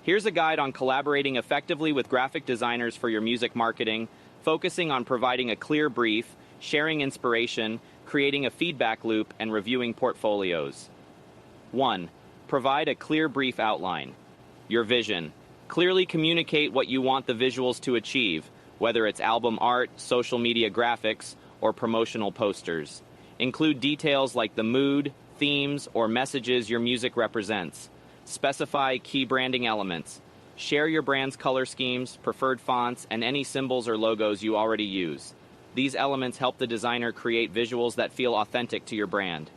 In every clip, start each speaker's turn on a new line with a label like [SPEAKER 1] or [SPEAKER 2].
[SPEAKER 1] Here's a guide on collaborating effectively with graphic designers for your music marketing, focusing on providing a clear brief, sharing inspiration, creating a feedback loop, and reviewing portfolios. 1. Provide a clear brief outline. Your vision. Clearly communicate what you want the visuals to achieve, whether it's album art, social media graphics, or promotional posters. Include details like the mood, themes, or messages your music represents. Specify key branding elements. Share your brand's color schemes, preferred fonts, and any symbols or logos you already use. These elements help the designer create visuals that feel authentic to your brand.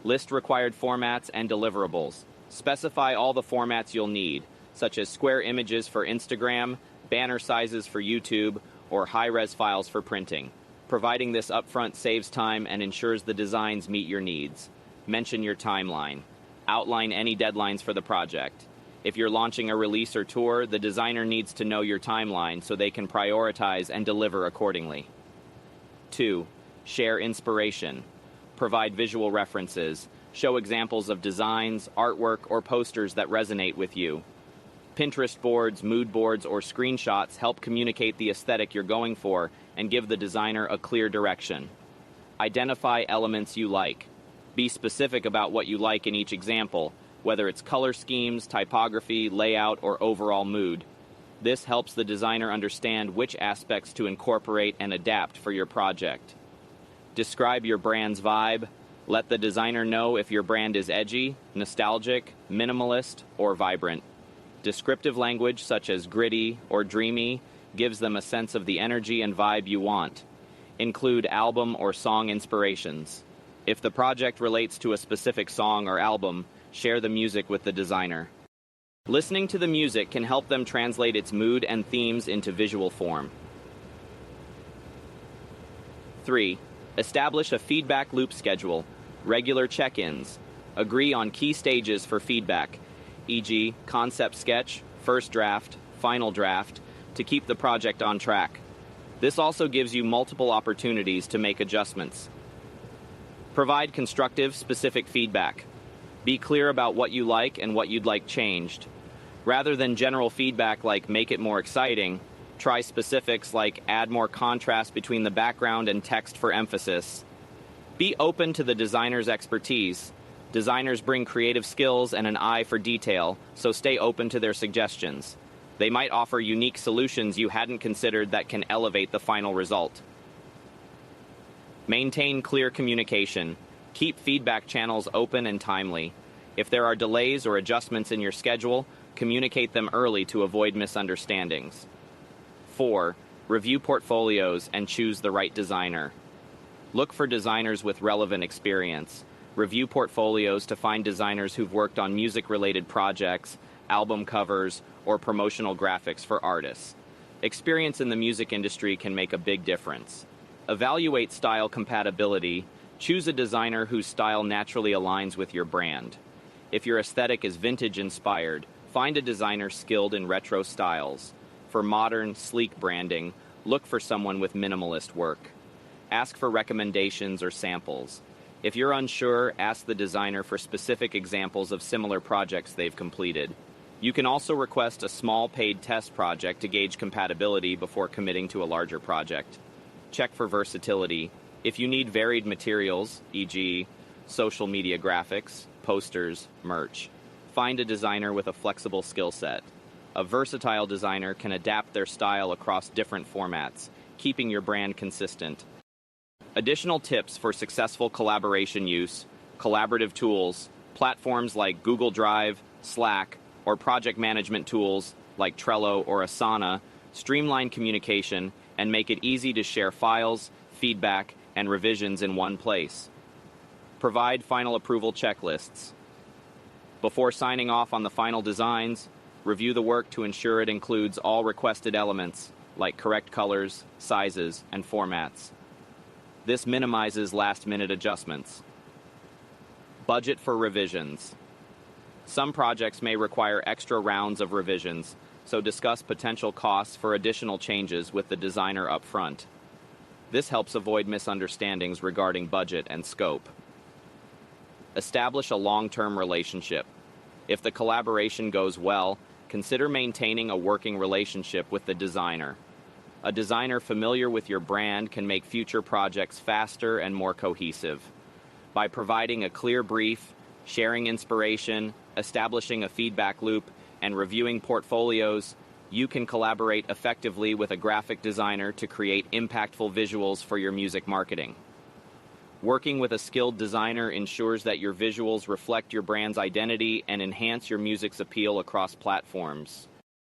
[SPEAKER 1] List required formats and deliverables. Specify all the formats you'll need, such as square images for Instagram, banner sizes for YouTube, or high-res files for printing. Providing this upfront saves time and ensures the designs meet your needs. Mention your timeline. Outline any deadlines for the project. If you're launching a release or tour, the designer needs to know your timeline so they can prioritize and deliver accordingly. 2. Share inspiration. Provide visual references. Show examples of designs, artwork, or posters that resonate with you. Pinterest boards, mood boards, or screenshots help communicate the aesthetic you're going for and give the designer a clear direction. Identify elements you like. Be specific about what you like in each example, whether it's color schemes, typography, layout, or overall mood. This helps the designer understand which aspects to incorporate and adapt for your project. Describe your brand's vibe. Let the designer know if your brand is edgy, nostalgic, minimalist, or vibrant. Descriptive language such as gritty or dreamy gives them a sense of the energy and vibe you want. Include album or song inspirations. If the project relates to a specific song or album, share the music with the designer. Listening to the music can help them translate its mood and themes into visual form. 3. Establish a feedback loop schedule. Regular check-ins. Agree on key stages for feedback, e.g., concept sketch, first draft, final draft, to keep the project on track. This also gives you multiple opportunities to make adjustments. Provide constructive, specific feedback. Be clear about what you like and what you'd like changed. Rather than general feedback like make it more exciting, try specifics like add more contrast between the background and text for emphasis. Be open to the designer's expertise. Designers bring creative skills and an eye for detail, so stay open to their suggestions. They might offer unique solutions you hadn't considered that can elevate the final result. Maintain clear communication. Keep feedback channels open and timely. If there are delays or adjustments in your schedule, communicate them early to avoid misunderstandings. 4. Review portfolios and choose the right designer. Look for designers with relevant experience. Review portfolios to find designers who've worked on music-related projects, album covers, or promotional graphics for artists. Experience in the music industry can make a big difference. Evaluate style compatibility. Choose a designer whose style naturally aligns with your brand. If your aesthetic is vintage-inspired, find a designer skilled in retro styles. For modern, sleek branding, look for someone with minimalist work. Ask for recommendations or samples. If you're unsure, ask the designer for specific examples of similar projects they've completed. You can also request a small paid test project to gauge compatibility before committing to a larger project. Check for versatility. If you need varied materials, e.g., social media graphics, posters, merch, find a designer with a flexible skill set. A versatile designer can adapt their style across different formats, keeping your brand consistent. Additional tips for successful collaboration use: collaborative tools, platforms like Google Drive, Slack, or project management tools like Trello or Asana streamline communication and make it easy to share files, feedback, and revisions in one place. Provide final approval checklists. Before signing off on the final designs, review the work to ensure it includes all requested elements, like correct colors, sizes, and formats. This minimizes last-minute adjustments. Budget for revisions. Some projects may require extra rounds of revisions, so discuss potential costs for additional changes with the designer up front. This helps avoid misunderstandings regarding budget and scope. Establish a long-term relationship. If the collaboration goes well, consider maintaining a working relationship with the designer. A designer familiar with your brand can make future projects faster and more cohesive. By providing a clear brief, sharing inspiration, establishing a feedback loop, and reviewing portfolios, you can collaborate effectively with a graphic designer to create impactful visuals for your music marketing. Working with a skilled designer ensures that your visuals reflect your brand's identity and enhance your music's appeal across platforms.